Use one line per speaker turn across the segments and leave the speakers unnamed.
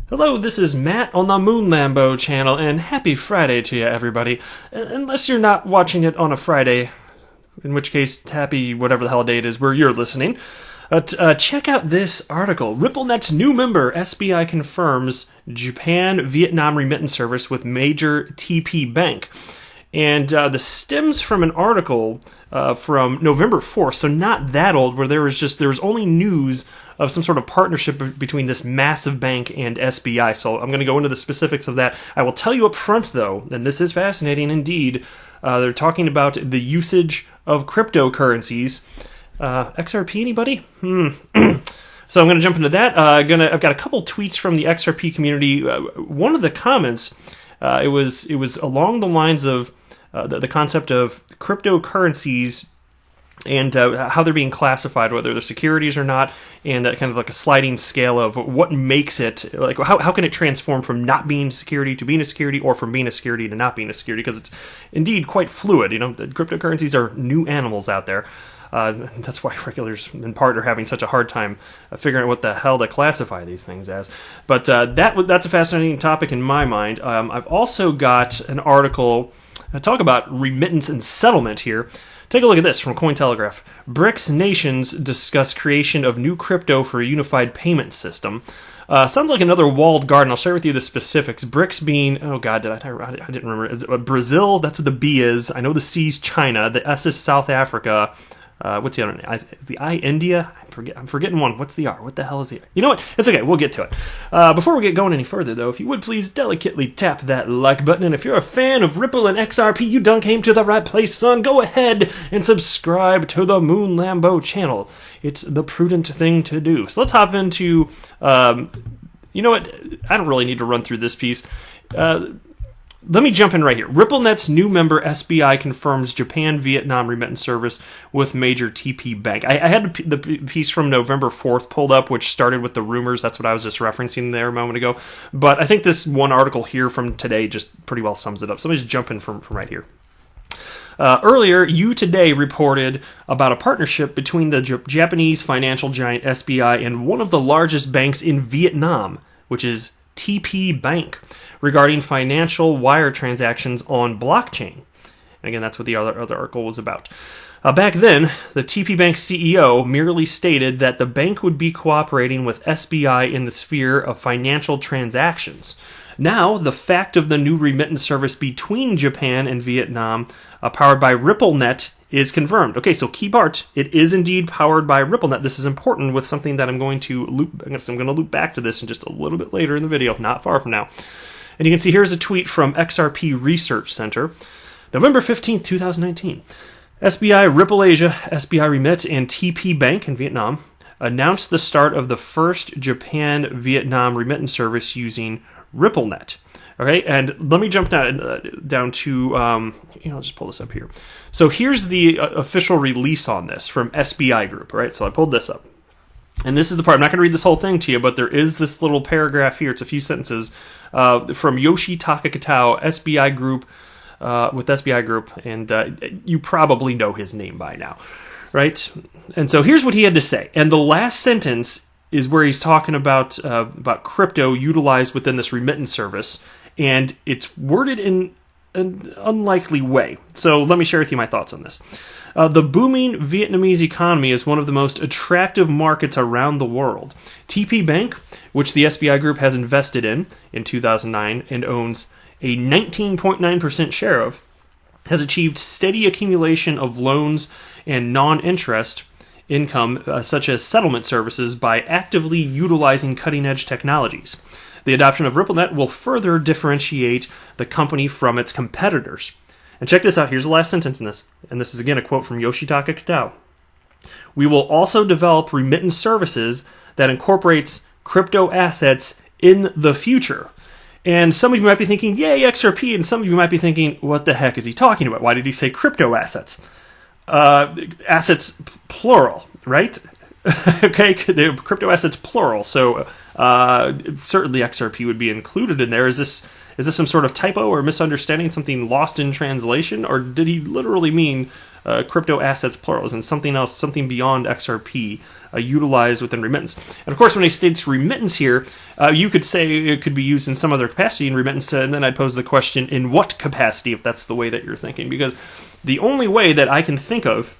Hello, this is Matt on the Moon Lambo channel, and happy Friday to you, everybody. Unless you're not watching it on a Friday, in which case, happy whatever the hell day it is where you're listening. Check out this article. RippleNet's new member, SBI, confirms Japan-Vietnam remittance service with major TP bank. And this stems from an article from November 4th, so not that old, where there was only news of some sort of partnership between this massive bank and SBI. So I'm going to go into the specifics of that. I will tell you up front, though, and this is fascinating indeed. They're talking about the usage of cryptocurrencies. XRP, anybody? So I'm going to jump into that. I've got a couple tweets from the XRP community. One of the comments, it was along the lines of the concept of cryptocurrencies and how they're being classified, whether they're securities or not, and kind of like a sliding scale of what makes it, like how can it transform from not being security to being a security, or from being a security to not being a security, because it's indeed quite fluid. You know, the cryptocurrencies are new animals out there. That's why regulators, in part, are having such a hard time figuring out what the hell to classify these things as. But that's a fascinating topic in my mind. I've also got an article talk about remittance and settlement here. Take a look at this from Cointelegraph. BRICS nations discuss creation of new crypto for a unified payment system. Sounds like another walled garden. I'll share with you the specifics. BRICS being, oh god, I didn't remember. Is it Brazil, that's what the B is. I know the C is China. The S is South Africa. What's the other one? Is the I India? I'm forgetting one. What's the R? What the hell is the R? You know what? It's okay. We'll get to it. Before we get going any further, though, if you would please delicately tap that like button. And if you're a fan of Ripple and XRP, you done came to the right place, son. Go ahead and subscribe to the Moon Lambo channel. It's the prudent thing to do. So let's hop into, you know what? I don't really need to run through this piece. Let me jump in right here. RippleNet's new member, SBI, confirms Japan-Vietnam remittance service with major TP bank. I had the piece from November 4th pulled up, which started with the rumors. That's what I was just referencing there a moment ago. But I think this one article here from today just pretty well sums it up. So let me just jump in from right here. Earlier, You Today reported about a partnership between the Japanese financial giant SBI and one of the largest banks in Vietnam, which is TP Bank, regarding financial wire transactions on blockchain. And again, that's what the other article was about. Back then, the TP Bank CEO merely stated that the bank would be cooperating with SBI in the sphere of financial transactions. Now, the fact of the new remittance service between Japan and Vietnam, powered by RippleNet, is confirmed. Okay, so key part, it is indeed powered by RippleNet. This is important with something that I'm going to loop back to this in just a little bit later in the video, not far from now. And you can see here's a tweet from XRP Research Center, November 15th, 2019. SBI, Ripple Asia, SBI Remit, and TP Bank in Vietnam announced the start of the first Japan-Vietnam remittance service using RippleNet. Okay, and let me jump down to, I'll just pull this up here. So here's the official release on this from SBI Group, all right? So I pulled this up. And this is the part, I'm not going to read this whole thing to you, but there is this little paragraph here, it's a few sentences, from Yoshitaka Kitao, SBI Group, with SBI Group, and you probably know his name by now, right? And so here's what he had to say. And the last sentence is where he's talking about crypto utilized within this remittance service, and it's worded in an unlikely way. So let me share with you my thoughts on this. The booming Vietnamese economy is one of the most attractive markets around the world. TP Bank, which the SBI Group has invested in 2009 and owns a 19.9% share of, has achieved steady accumulation of loans and non-interest income, such as settlement services, by actively utilizing cutting-edge technologies. The adoption of RippleNet will further differentiate the company from its competitors. And check this out. Here's the last sentence in this. And this is, again, a quote from Yoshitaka Kitao. We will also develop remittance services that incorporates crypto assets in the future. And some of you might be thinking, yay, XRP. And some of you might be thinking, what the heck is he talking about? Why did he say crypto assets? Assets, plural, right? Okay, the crypto assets, plural. So certainly XRP would be included in there. Is this some sort of typo or misunderstanding, something lost in translation? Or did he literally mean crypto assets plurals and something else, something beyond XRP utilized within remittance. And of course, when he states remittance here, you could say it could be used in some other capacity in remittance, and then I'd pose the question, in what capacity, if that's the way that you're thinking? Because the only way that I can think of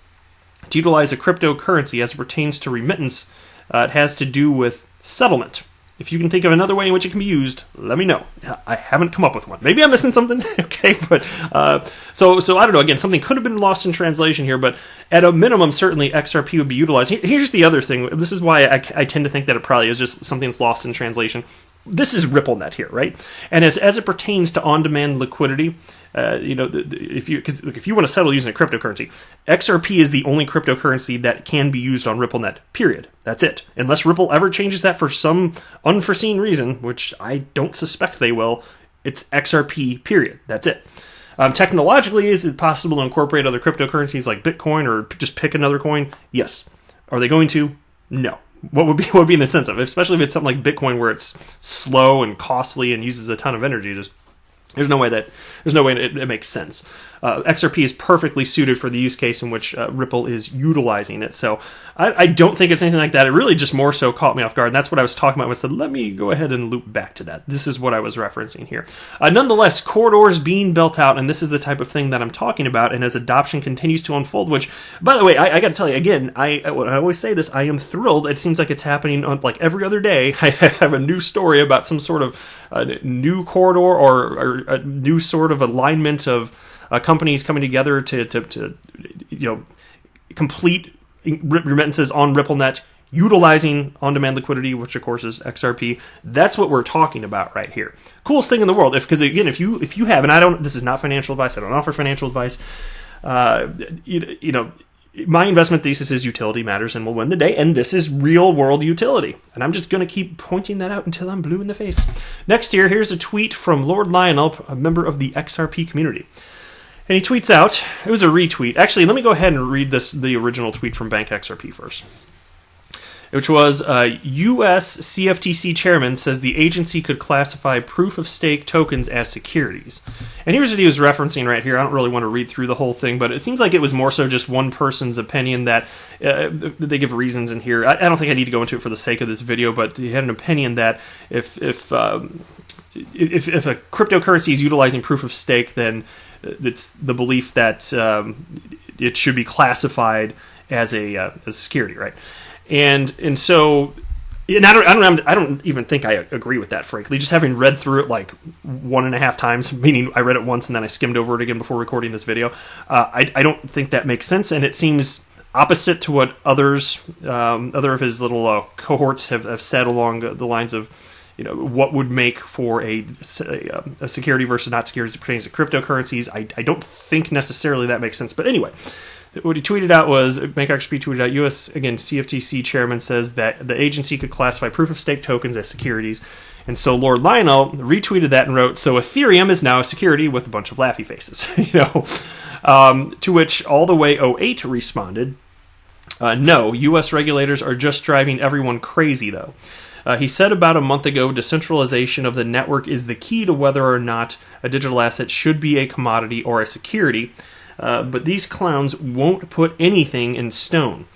to utilize a cryptocurrency as it pertains to remittance, it has to do with settlement. If you can think of another way in which it can be used, let me know. I haven't come up with one. Maybe I'm missing something. Okay, but so I don't know. Again, something could have been lost in translation here, but at a minimum, certainly XRP would be utilized. Here's the other thing. This is why I tend to think that it probably is just something that's lost in translation. This is RippleNet here, right? And as it pertains to on-demand liquidity, if you want to settle using a cryptocurrency, XRP is the only cryptocurrency that can be used on RippleNet. Period. That's it. Unless Ripple ever changes that for some unforeseen reason, which I don't suspect they will, it's XRP. Period. That's it. Technologically, is it possible to incorporate other cryptocurrencies like Bitcoin or just pick another coin? Yes. Are they going to? No. What would be an incentive, especially if it's something like Bitcoin where it's slow and costly and uses a ton of energy? There's no way it makes sense. XRP is perfectly suited for the use case in which Ripple is utilizing it. So I don't think it's anything like that. It really just more so caught me off guard. And that's what I was talking about. I said, let me go ahead and loop back to that. This is what I was referencing here. Nonetheless, corridors being built out, and this is the type of thing that I'm talking about. And as adoption continues to unfold, which, by the way, I got to tell you, again, I always say this, I am thrilled. It seems like it's happening on like every other day. I have a new story about some sort of new corridor or a new sort of alignment of companies coming together to complete remittances on RippleNet, utilizing on-demand liquidity, which of course is XRP. That's what we're talking about right here. Coolest thing in the world. Because again, if you have, and this is not financial advice. I don't offer financial advice. My investment thesis is utility matters and will win the day, and this is real-world utility. And I'm just going to keep pointing that out until I'm blue in the face. Next here's a tweet from Lord Lionel, a member of the XRP community. And he tweets out, it was a retweet. Actually, let me go ahead and read the original tweet from Bank XRP first. Which was, U.S. CFTC chairman says the agency could classify proof-of-stake tokens as securities. And here's what he was referencing right here. I don't really want to read through the whole thing, but it seems like it was more so just one person's opinion that they give reasons in here. I don't think I need to go into it for the sake of this video, but he had an opinion that if a cryptocurrency is utilizing proof-of-stake, then it's the belief that it should be classified as a security, right? And so, and I don't even think I agree with that, frankly. Just having read through it like 1.5 times, meaning I read it once and then I skimmed over it again before recording this video. I don't think that makes sense, and it seems opposite to what other of his little cohorts have said along the lines of, what would make for a security versus not security as it pertains to cryptocurrencies. I don't think necessarily that makes sense. But anyway, what he tweeted out was, Bank XRP tweeted out, U.S., again, CFTC chairman says that the agency could classify proof-of-stake tokens as securities. And so Lord Lionel retweeted that and wrote, so Ethereum is now a security, with a bunch of laughy faces. To which All the Way 08 responded, no, U.S. regulators are just driving everyone crazy, though. He said about a month ago, decentralization of the network is the key to whether or not a digital asset should be a commodity or a security. But these clowns won't put anything in stone.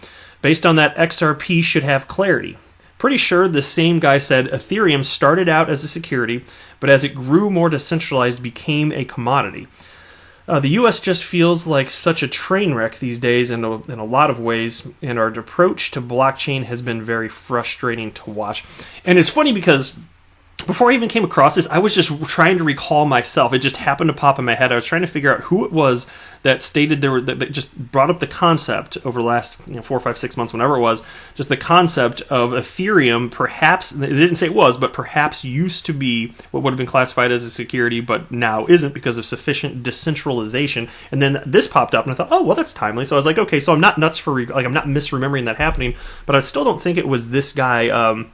Based on that, XRP should have clarity. Pretty sure the same guy said Ethereum started out as a security, but as it grew more decentralized, became a commodity. The U.S. just feels like such a train wreck these days in a lot of ways, and our approach to blockchain has been very frustrating to watch. And it's funny because before I even came across this, I was just trying to recall myself. It just happened to pop in my head. I was trying to figure out who it was that stated that just brought up the concept over the last 4, 5, 6 months, whenever it was, just the concept of Ethereum, perhaps, it didn't say it was, but perhaps used to be what would have been classified as a security, but now isn't because of sufficient decentralization. And then this popped up, and I thought, oh, well, that's timely. So I was like, okay, so I'm not nuts I'm not misremembering that happening, but I still don't think it was this guy,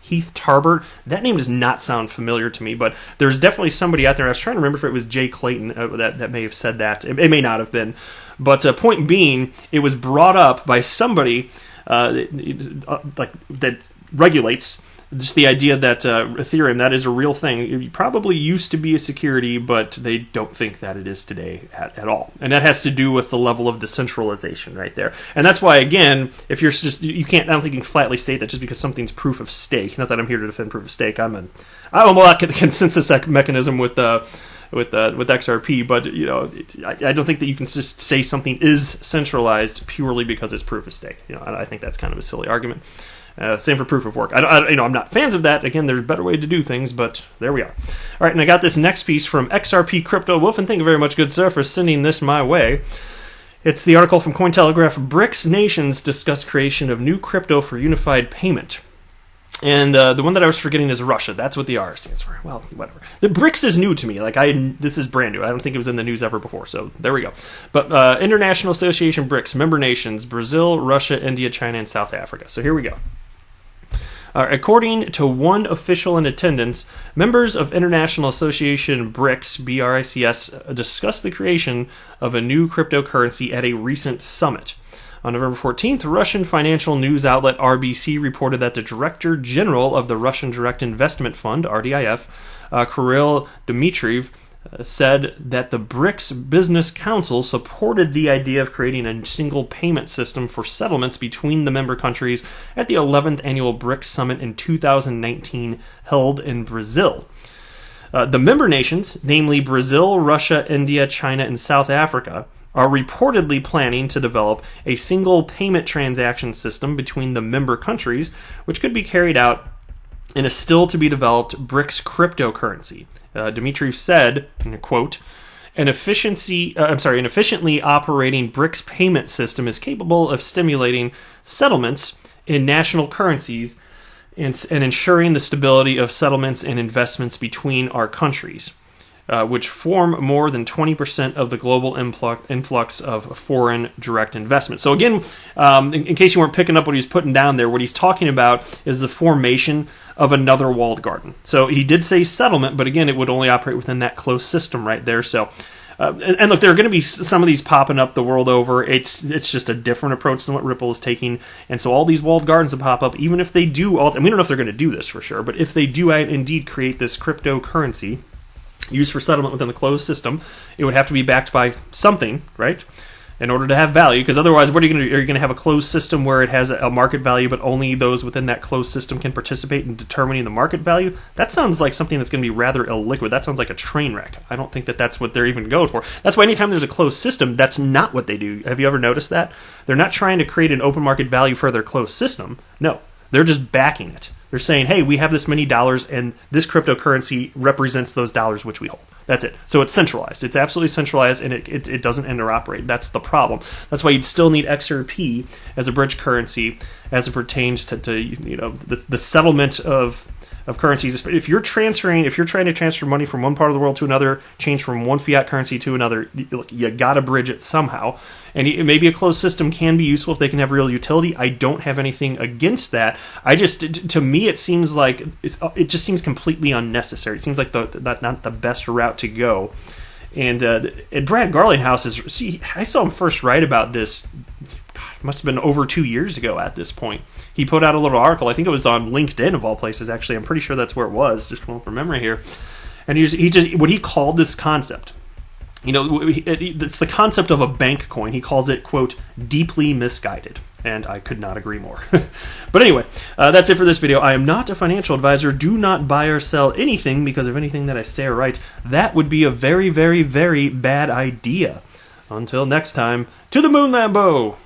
Heath Tarbert. That name does not sound familiar to me, but there's definitely somebody out there. I was trying to remember if it was Jay Clayton that may have said that. It may not have been. But point being, it was brought up by somebody that regulates just the idea that Ethereum, that is a real thing. It probably used to be a security, but they don't think that it is today at all. And that has to do with the level of decentralization right there. And that's why, again, if you're just, you can't, I don't think you can flatly state that just because something's proof of stake. Not that I'm here to defend proof of stake. I'm a lot of the consensus mechanism with XRP, but I don't think that you can just say something is centralized purely because it's proof of stake. I think that's kind of a silly argument. Same for proof of work. I'm not fans of that. Again, there's a better way to do things, but there we are. All right, and I got this next piece from XRP Crypto Wolf, and thank you very much, good sir, for sending this my way. It's the article from Cointelegraph. BRICS nations discuss creation of new crypto for unified payment. And the one that I was forgetting is Russia. That's what the R stands for. Well, whatever. The BRICS is new to me. This is brand new. I don't think it was in the news ever before. So there we go. But International Association BRICS, member nations, Brazil, Russia, India, China, and South Africa. So here we go. According to one official in attendance, members of International Association BRICS, B-R-I-C-S, discussed the creation of a new cryptocurrency at a recent summit. On November 14th, Russian financial news outlet RBC reported that the Director General of the Russian Direct Investment Fund, RDIF, Kirill Dmitriev, said that the BRICS Business Council supported the idea of creating a single payment system for settlements between the member countries at the 11th Annual BRICS Summit in 2019 held in Brazil. The member nations, namely Brazil, Russia, India, China, and South Africa, are reportedly planning to develop a single payment transaction system between the member countries, which could be carried out in a still-to-be-developed BRICS cryptocurrency. Dmitriev said, quote, an efficiently operating BRICS payment system is capable of stimulating settlements in national currencies and ensuring the stability of settlements and investments between our countries, which form more than 20% of the global influx of foreign direct investment. So again, in case you weren't picking up what he's putting down there, what he's talking about is the formation of another walled garden. So he did say settlement, but again, it would only operate within that closed system right there. So, and look, there are going to be some of these popping up the world over. It's just a different approach than what Ripple is taking. And so all these walled gardens that pop up, even if they do, and we don't know if they're going to do this for sure, but if they do indeed create this cryptocurrency used for settlement within the closed system, it would have to be backed by something, right, in order to have value, because otherwise what are you going to do? Are you going to have a closed system where it has a market value, but only those within that closed system can participate in determining the market value? That sounds like something that's going to be rather illiquid. That sounds like a train wreck. I don't think that that's what they're even going for. That's why anytime there's a closed system, that's not what they do. Have you ever noticed that? They're not trying to create an open market value for their closed system. No, they're just backing it. They're saying, hey, we have this many dollars, and this cryptocurrency represents those dollars which we hold. That's it. So it's centralized. It's absolutely centralized, and it doesn't interoperate. That's the problem. That's why you'd still need XRP as a bridge currency as it pertains to the settlement of currencies. If you're trying to transfer money from one part of the world to another, change from one fiat currency to another, you got to bridge it somehow. And maybe a closed system can be useful if they can have real utility. I don't have anything against that. To me, it seems like it just seems completely unnecessary. It seems like not the best route to go. And Brad Garlinghouse I saw him first write about this. It must have been over 2 years ago at this point. He put out a little article. I think it was on LinkedIn of all places. Actually, I'm pretty sure that's where it was. Just going from memory here. And he just what he called this concept. It's the concept of a bank coin. He calls it, quote, deeply misguided. And I could not agree more. But anyway, that's it for this video. I am not a financial advisor. Do not buy or sell anything, because if anything that I say or write, that would be a very, very, very bad idea. Until next time, to the moon, Lambo!